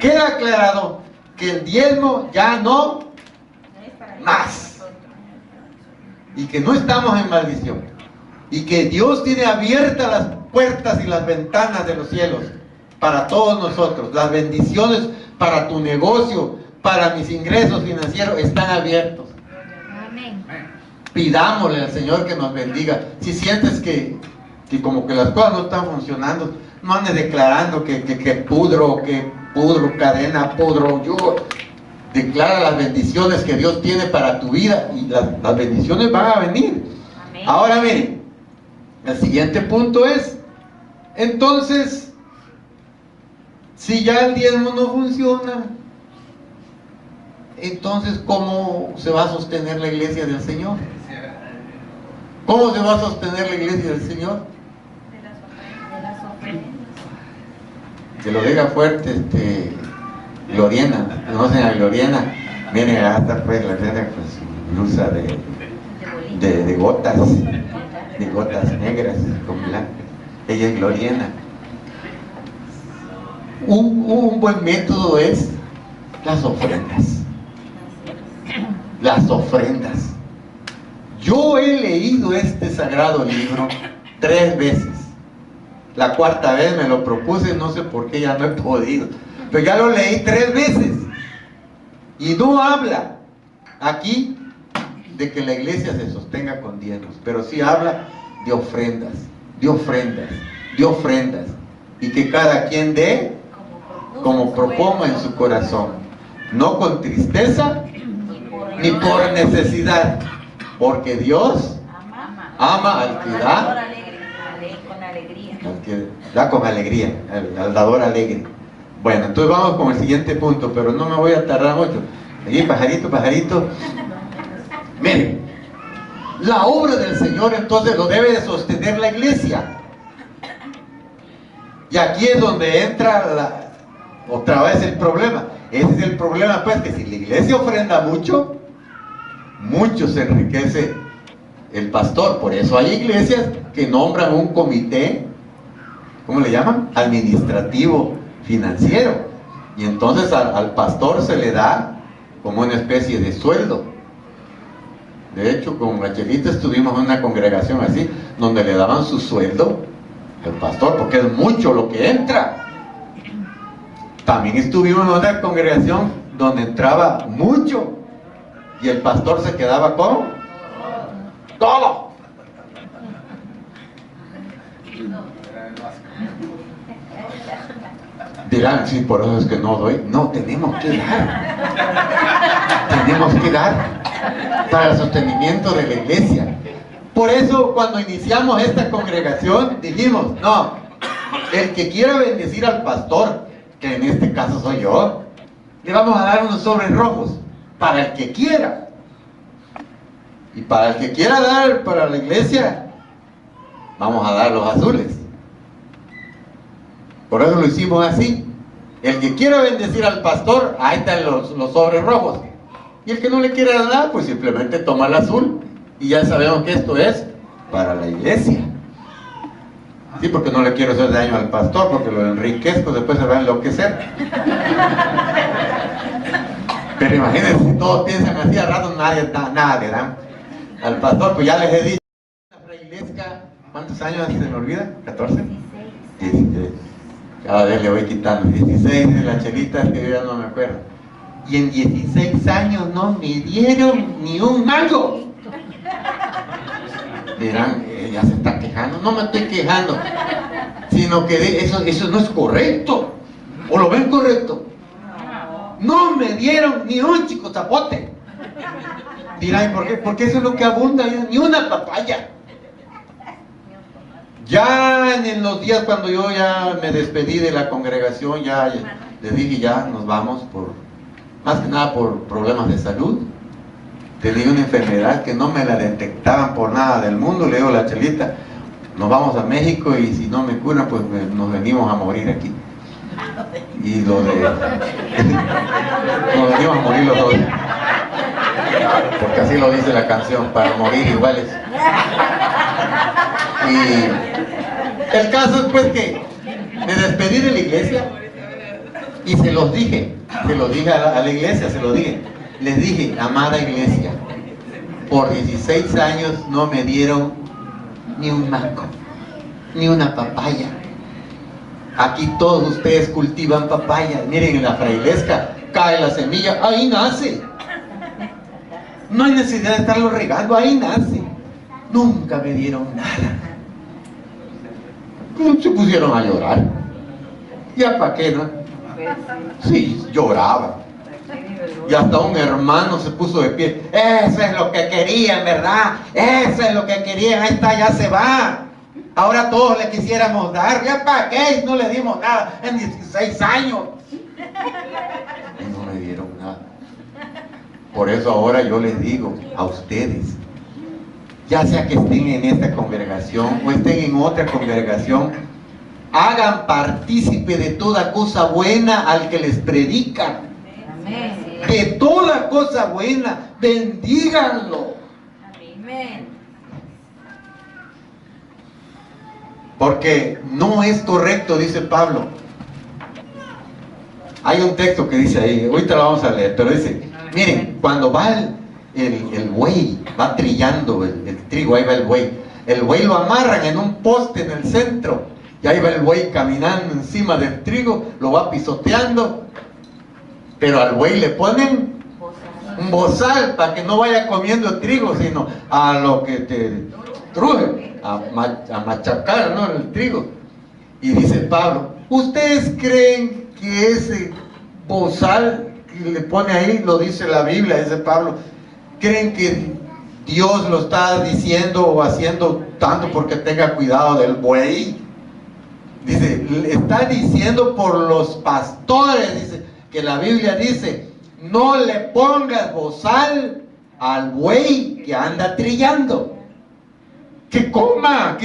Speaker 1: queda aclarado que el diezmo ya no más. Y que no estamos en maldición. Y que Dios tiene abiertas las puertas y las ventanas de los cielos para todos nosotros. Las bendiciones para tu negocio, para mis ingresos financieros están abiertos.
Speaker 2: Amén.
Speaker 1: Pidámosle al Señor que nos bendiga. Si sientes que como que las cosas no están funcionando, no andes declarando que pudro, cadena, pudro, yo. Declara las bendiciones que Dios tiene para tu vida y las bendiciones van a venir.
Speaker 2: Amén.
Speaker 1: Ahora miren, el siguiente punto es, entonces, si ya el diezmo no funciona, entonces ¿cómo se va a sostener la iglesia del Señor? ¿Cómo se va a sostener la iglesia del Señor? Que lo diga fuerte, Gloriana, ¿conocen a Gloriana? Miren, hasta pues Gloriana con su blusa de gotas negras con blancas. Ella es Gloriana. Un buen método es las ofrendas. Las ofrendas. Yo he leído este sagrado libro 3 veces. La 4ª vez me lo propuse, no sé por qué ya no he podido. Pero ya lo leí 3 veces. Y no habla aquí de que la iglesia se sostenga con diezmos, pero sí habla de ofrendas, de ofrendas, de ofrendas. Y que cada quien dé como proponga en su corazón. No con tristeza ni por necesidad. Porque Dios ama al que da. Al que da con alegría, al dador alegre. Bueno, entonces vamos con el siguiente punto, pero no me voy a tardar mucho. Aquí, pajarito. Miren, la obra del Señor entonces lo debe de sostener la iglesia. Y aquí es donde entra otra vez el problema. Ese es el problema, pues, que si la iglesia ofrenda mucho se enriquece el pastor. Por eso hay iglesias que nombran un comité, ¿cómo le llaman? Administrativo financiero. Y entonces al pastor se le da como una especie de sueldo. De hecho, con Rachelita estuvimos en una congregación así, donde le daban su sueldo al pastor, porque es mucho lo que entra. También estuvimos en otra congregación donde entraba mucho y el pastor se quedaba con todo. Dirán, sí, por eso es que no doy. No, tenemos que dar. Tenemos que dar para el sostenimiento de la iglesia. Por eso cuando iniciamos esta congregación dijimos, no, el que quiera bendecir al pastor, que en este caso soy yo, le vamos a dar unos sobres rojos para el que quiera. Y para el que quiera dar para la iglesia, vamos a dar los azules. Por eso lo hicimos así. El que quiera bendecir al pastor, ahí están los sobres rojos. Y el que no le quiera dar, pues simplemente toma el azul. Y ya sabemos que esto es para la iglesia. Sí, porque no le quiero hacer daño al pastor, porque lo enriquezco, después se va a enloquecer. Pero imagínense, si todos piensan así, a rato nada le dan al pastor. Pues ya les he dicho, la frailesca, ¿cuántos años se me olvida? ¿14? 16. Cada vez le voy quitando. 16 de la Chelita, que yo ya no me acuerdo. Y en 16 años no me dieron ni un mango. Dirán, ya se está quejando. No me estoy quejando, sino que eso no es correcto. ¿O lo ven correcto? No me dieron ni un chico zapote. Dirán, ¿por qué? Porque eso es lo que abunda, ni una papaya. Ya en los días cuando yo ya me despedí de la congregación, ya les dije, ya nos vamos, más que nada por problemas de salud. Tenía una enfermedad que no me la detectaban por nada del mundo. Le digo a la Chelita, nos vamos a México y si no me curan, pues nos venimos a morir aquí. Y nos venimos a morir los dos. Porque así lo dice la canción, para morir iguales. Y el caso es pues que me despedí de la iglesia y se los dije a la iglesia, les dije, amada iglesia, por 16 años no me dieron ni un mango, ni una papaya. Aquí todos ustedes cultivan papaya. Miren, en la frailesca cae la semilla, ahí nace. No hay necesidad de estarlo regando, ahí nace. Nunca me dieron nada. Se pusieron a llorar. ¿Ya para qué, no? Sí, lloraba. Y hasta un hermano se puso de pie. Eso es lo que querían, ¿verdad? Eso es lo que querían. Ahí está, ya se va. Ahora todos le quisiéramos dar. ¿Ya para qué? No le dimos nada en 16 años. Y no me dieron nada. Por eso ahora yo les digo a ustedes, ya sea que estén en esta congregación o estén en otra congregación, hagan partícipe de toda cosa buena al que les predica. De toda cosa buena, bendíganlo. Porque no es correcto, dice Pablo. Hay un texto que dice ahí, ahorita lo vamos a leer, pero dice, miren, cuando va el buey, va trillando el trigo, ahí va el buey lo amarran en un poste en el centro, y ahí va el buey caminando encima del trigo, lo va pisoteando, pero al buey le ponen un bozal para que no vaya comiendo el trigo, sino a lo que te truje, a machacar, ¿no?, el trigo. Y dice Pablo, ¿ustedes creen que ese bozal que le pone ahí, lo dice la Biblia, dice Pablo, creen que Dios lo está diciendo o haciendo tanto porque tenga cuidado del buey? Dice, le está diciendo por los pastores, dice, que la Biblia dice, no le pongas bozal al buey que anda trillando. Que coma.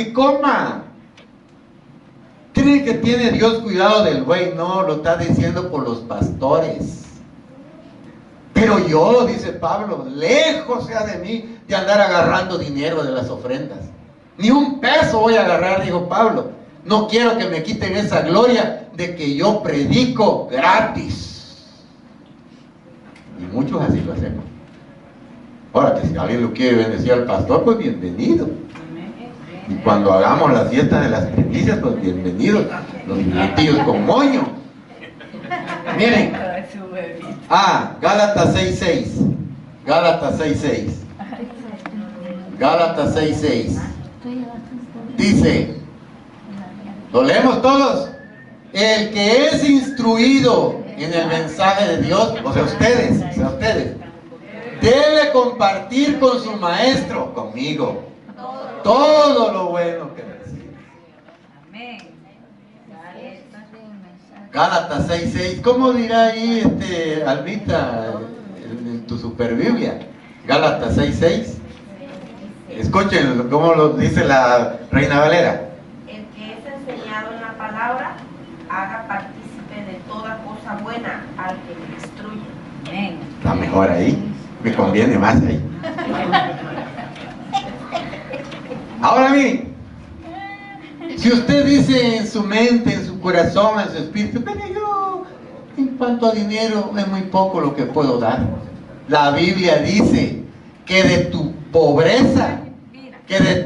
Speaker 1: ¿Creen que tiene Dios cuidado del buey? No, lo está diciendo por los pastores. Pero yo, dice Pablo, lejos sea de mí de andar agarrando dinero de las ofrendas. Ni un peso voy a agarrar, dijo Pablo. No quiero que me quiten esa gloria de que yo predico gratis. Y muchos así lo hacemos. Ahora, que si alguien lo quiere bendecir al pastor, pues bienvenido. Y cuando hagamos las fiestas de las primicias, pues bienvenidos, los minutillos con moño. Miren, Gálatas 6:6. Gálatas 6:6. Dice, ¿lo leemos todos? El que es instruido en el mensaje de Dios, o sea, ustedes, debe compartir con su maestro, conmigo, todo lo bueno que recibe. Gálatas 6:6. ¿Cómo dirá ahí Almita en tu super Biblia? Gálatas 6:6. Escuchen cómo lo dice la Reina Valera.
Speaker 2: El que es enseñado en la palabra, haga partícipe de toda cosa buena al que le instruye.
Speaker 1: Está mejor ahí. Me conviene más ahí. Ahora miren, si usted dice en su mente, en su corazón, en su espíritu, pero yo en cuanto a dinero es muy poco lo que puedo dar. La Biblia dice que de tu pobreza, que de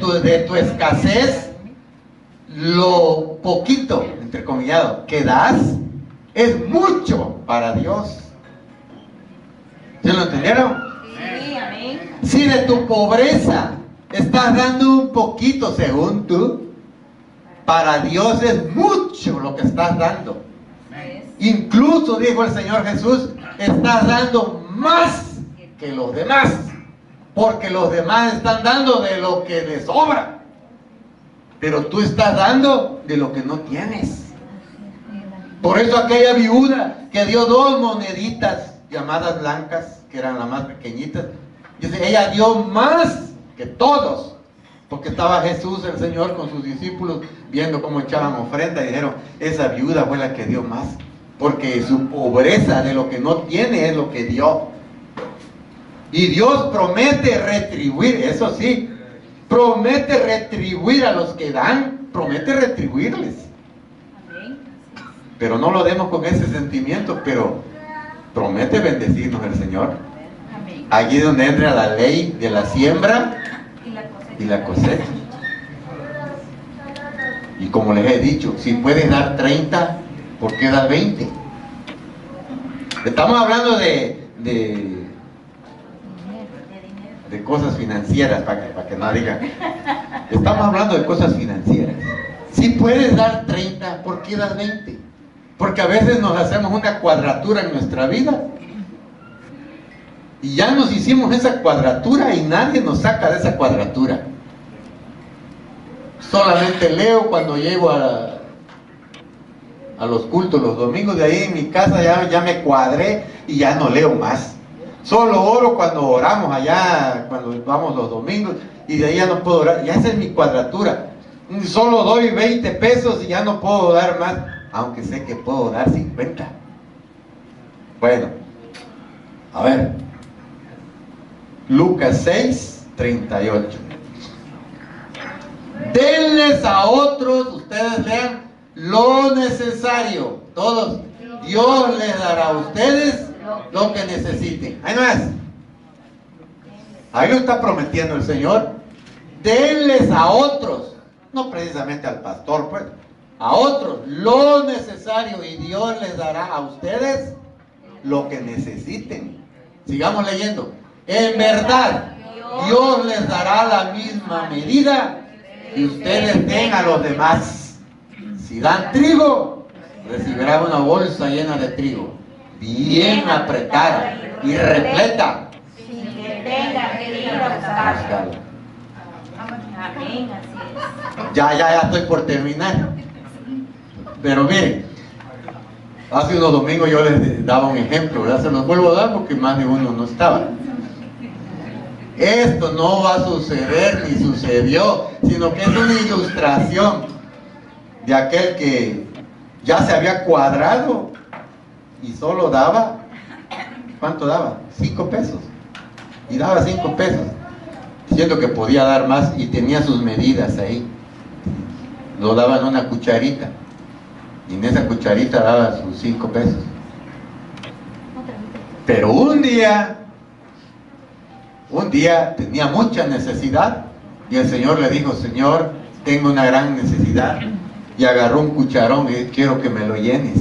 Speaker 1: tu escasez, lo poquito, entrecomillado, que das, es mucho para Dios. ¿Sí lo entendieron?
Speaker 2: Sí, amén.
Speaker 1: Si de tu pobreza estás dando un poquito según tú, para Dios es mucho lo que estás dando. Incluso, dijo el Señor Jesús, estás dando más que los demás, porque los demás están dando de lo que les sobra, pero tú estás dando de lo que no tienes. Por eso aquella viuda que dio 2 moneditas llamadas blancas, que eran las más pequeñitas, dice, ella dio más que todos, porque estaba Jesús, el Señor, con sus discípulos, viendo cómo echaban ofrenda, y dijeron, esa viuda fue la que dio más, porque su pobreza de lo que no tiene es lo que dio. Y Dios promete retribuir, eso sí, promete retribuir a los que dan, promete retribuirles. Pero no lo demos con ese sentimiento, pero promete bendecirnos el Señor. Allí donde entra la ley de la siembra y la cosecha. Y como les he dicho, si puedes dar 30, ¿por qué das 20? Estamos hablando de cosas financieras, para que no digan. Estamos hablando de cosas financieras. Si puedes dar 30, ¿por qué das 20? Porque a veces nos hacemos una cuadratura en nuestra vida y ya nos hicimos esa cuadratura y nadie nos saca de esa cuadratura. Solamente leo cuando llego a los cultos los domingos. De ahí en mi casa ya me cuadré y ya no leo más. Solo oro cuando oramos allá, cuando vamos los domingos, y de ahí ya no puedo orar. Ya esa es mi cuadratura. Solo doy 20 pesos y ya no puedo dar más, aunque sé que puedo dar 50. Bueno, a ver, Lucas 6, 38. Denles a otros, ustedes lean, lo necesario. Todos, Dios les dará a ustedes lo que necesiten. Ahí no es. Ahí lo está prometiendo el Señor. Denles a otros, no precisamente al pastor, pues, a otros lo necesario, y Dios les dará a ustedes lo que necesiten. Sigamos leyendo. En verdad, Dios les dará la misma medida que ustedes den a los demás. Si dan trigo, recibirán una bolsa llena de trigo, bien apretada y repleta,
Speaker 2: sin que tenga que ir a buscarla. Amén, así es.
Speaker 1: Ya estoy por terminar. Pero miren, hace unos domingos yo les daba un ejemplo, ¿verdad? Se los vuelvo a dar porque más de uno no estaba. Esto no va a suceder ni sucedió, sino que es una ilustración de aquel que ya se había cuadrado y solo daba, ¿cuánto daba? 5 pesos. Y daba 5 pesos, diciendo que podía dar más, y tenía sus medidas ahí. Lo daba en una cucharita, y en esa cucharita daba sus 5 pesos. Pero un día tenía mucha necesidad, y el Señor le dijo, Señor, tengo una gran necesidad, y agarró un cucharón y quiero que me lo llenes.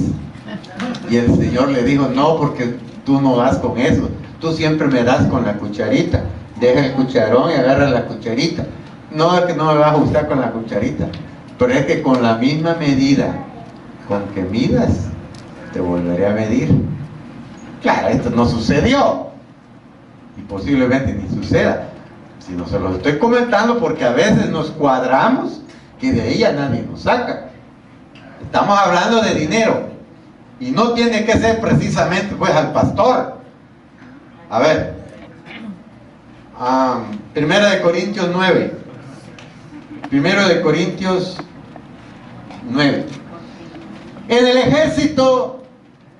Speaker 1: Y el Señor le dijo, no, porque tú no das con eso, tú siempre me das con la cucharita. Deja el cucharón y agarra la cucharita. No, es que no me vas a gustar con la cucharita, pero es que con la misma medida con que midas, te volveré a medir. Claro, esto no sucedió, y posiblemente ni suceda, sino se los estoy comentando porque a veces nos cuadramos que de ella nadie nos saca. Estamos hablando de dinero, y no tiene que ser precisamente pues al pastor. A ver, 1 de Corintios 9. 1 de Corintios 9. En el ejército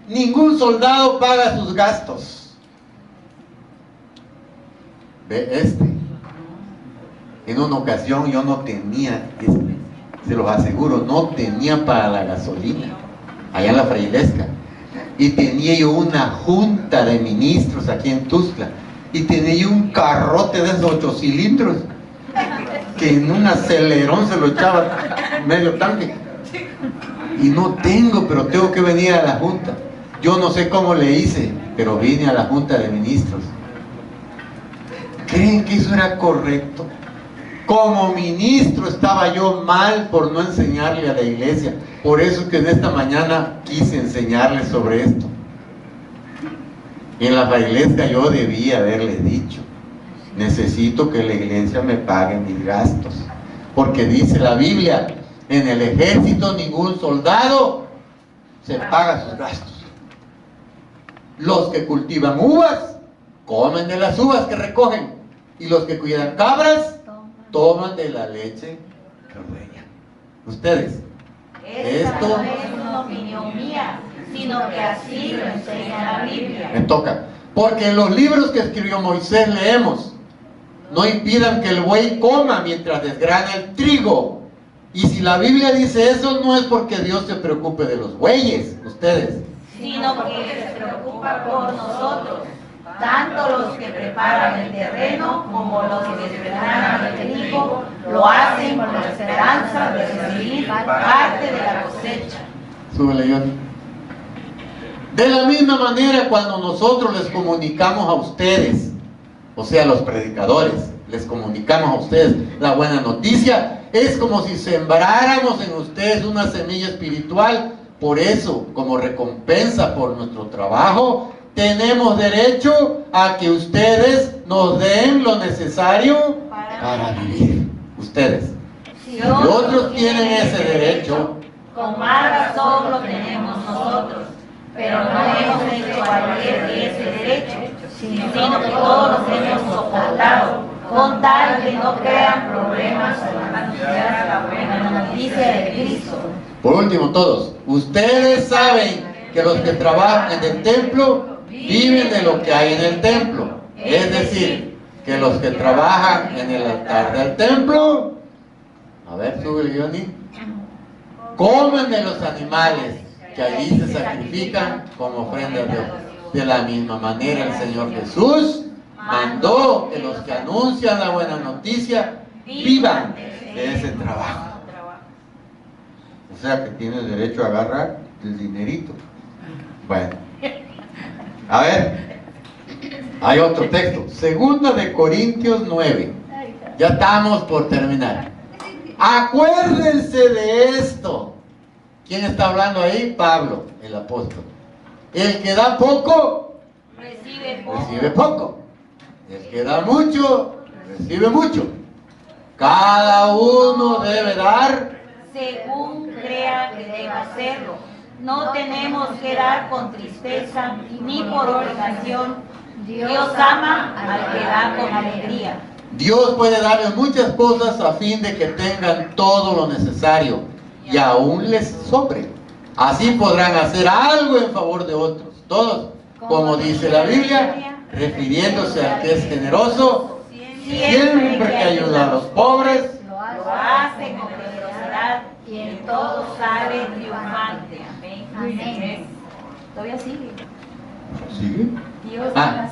Speaker 1: ningún soldado paga sus gastos. Ve en una ocasión yo no tenía, se los aseguro, no tenía para la gasolina allá en la Frailesca, y tenía yo una junta de ministros aquí en Tuxtla, y tenía yo un carrote de esos 8 cilindros que en un acelerón se lo echaba medio tanque, y no tengo, pero tengo que venir a la junta. Yo no sé cómo le hice, pero vine a la junta de ministros. ¿Creen que eso era correcto? Como ministro estaba yo mal por no enseñarle a la iglesia. Por eso que en esta mañana quise enseñarles sobre esto. En la iglesia yo debía haberle dicho: necesito que la iglesia me pague mis gastos. Porque dice la Biblia, en el ejército ningún soldado se paga sus gastos. Los que cultivan uvas, comen de las uvas que recogen. Y los que cuidan cabras, toman de la leche que ordeñan. Ustedes,
Speaker 2: Esto no es una opinión mía, sino que así lo enseña la Biblia.
Speaker 1: me toca. Porque en los libros que escribió Moisés leemos: no impidan que el buey coma mientras desgrana el trigo. Y si la Biblia dice eso, no es porque Dios se preocupe de los bueyes, ustedes,
Speaker 2: Sino que se preocupa por nosotros, tanto los que preparan el terreno como los que desgranan el trigo, lo hacen con la esperanza de recibir parte de la cosecha.
Speaker 1: Súbele, Johnny. De la misma manera, cuando nosotros les comunicamos a ustedes, o sea, los predicadores, les comunicamos a ustedes la buena noticia, es como si sembráramos en ustedes una semilla espiritual. Por eso, como recompensa por nuestro trabajo, tenemos derecho a que ustedes nos den lo necesario para vivir. Ustedes.
Speaker 2: Si
Speaker 1: otros tienen ese derecho,
Speaker 2: con más razón lo tenemos nosotros, pero no hemos hecho valer de ese derecho, sino que todos los hemos soportado, con tal que no crean problemas al anunciar la buena noticia de Cristo.
Speaker 1: por último, todos, ustedes saben que los que trabajan en el templo viven de lo que hay en el templo. Es decir, que los que trabajan en el altar del templo, a ver, sube el Johnny, comen de los animales que allí se sacrifican como ofrenda a Dios. De la misma manera, el Señor Jesús mandó que los que anuncian la buena noticia vivan de ese trabajo. O sea que tienes derecho a agarrar el dinerito. Bueno, a ver, hay otro texto, 2 de Corintios 9. Ya estamos por terminar. Acuérdense de esto. ¿Quién está hablando ahí? Pablo, el apóstol. El que da poco, recibe poco. El que da mucho, recibe mucho. Cada uno debe dar
Speaker 2: Según crea que deba hacerlo. No tenemos que dar con tristeza ni por obligación. Dios ama al que da con alegría.
Speaker 1: Dios puede darles muchas cosas a fin de que tengan todo lo necesario y aún les sobre. Así podrán hacer algo en favor de otros. Todos, como dice la Biblia, refiriéndose al que es generoso, siempre que ayuda a los pobres,
Speaker 2: Lo hace con generosidad y en todo sale triunfante. Amén. Todavía sigue.
Speaker 1: ¿sigue?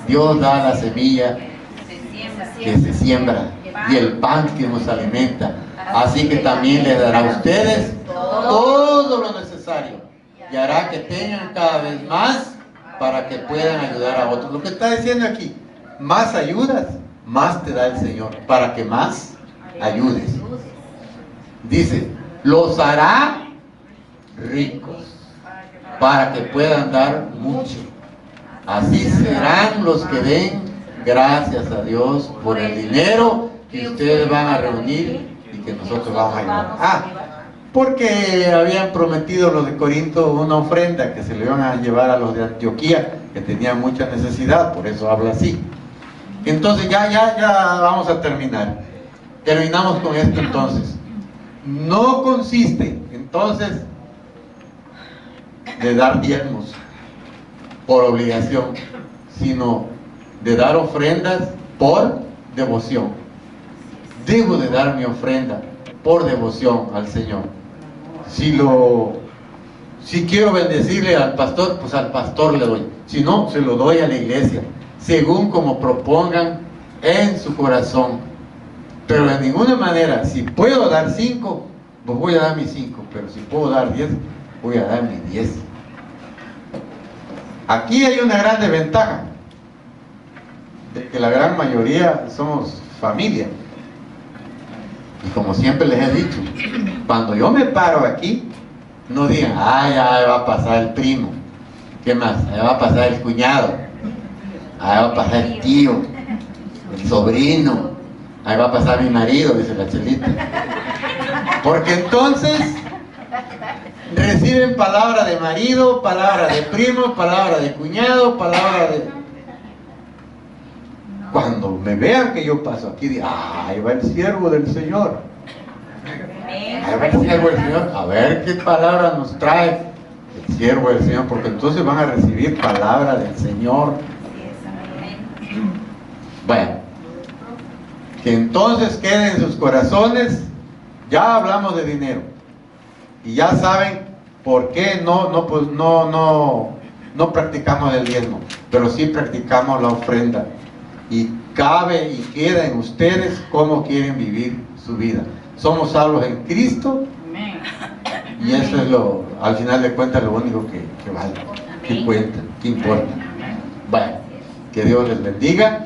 Speaker 1: Dios da la semilla que se siembra y el pan que nos alimenta. Así que también les dará a ustedes todo lo necesario y hará que tengan cada vez más para que puedan ayudar a otros. Lo que está diciendo aquí, más ayudas, más te da el Señor, para que más ayudes. Dice, los hará ricos para que puedan dar mucho. Así serán los que den gracias a Dios por el dinero que ustedes van a reunir y que nosotros vamos a ayudar. Porque habían prometido los de Corinto una ofrenda que se le iban a llevar a los de Antioquía, que tenían mucha necesidad, por eso habla así. Entonces ya vamos a terminar. Terminamos con esto entonces. No consiste entonces de dar diezmos por obligación, sino de dar ofrendas por devoción. Debo de dar mi ofrenda por devoción al Señor. Si quiero bendecirle al pastor, pues al pastor le doy. Si no, se lo doy a la iglesia, según como propongan en su corazón. Pero de ninguna manera, si puedo dar 5, pues voy a dar mis 5. Pero si puedo dar 10, voy a dar mi 10. Aquí hay una gran desventaja, de que la gran mayoría somos familia. Y como siempre les he dicho, cuando yo me paro aquí, no digan, ay, ya va a pasar el primo. ¿Qué más? Allá va a pasar el cuñado. Allá va a pasar el tío, el sobrino. Ahí va a pasar mi marido, dice la Chelita. Porque entonces reciben palabra de marido, palabra de primo, palabra de cuñado, palabra de... Cuando me vean que yo paso aquí, digan, ahí va el siervo del Señor. Ahí va el siervo del Señor. A ver qué palabra nos trae el siervo del Señor, porque entonces van a recibir palabra del Señor. Bueno, que entonces quede en sus corazones. Ya hablamos de dinero y ya saben por qué no practicamos el diezmo, pero sí practicamos la ofrenda, y cabe y queda en ustedes cómo quieren vivir su vida. Somos salvos en Cristo, y eso es lo, al final de cuentas, lo único que vale, que cuenta, que importa. Bueno, que Dios les bendiga.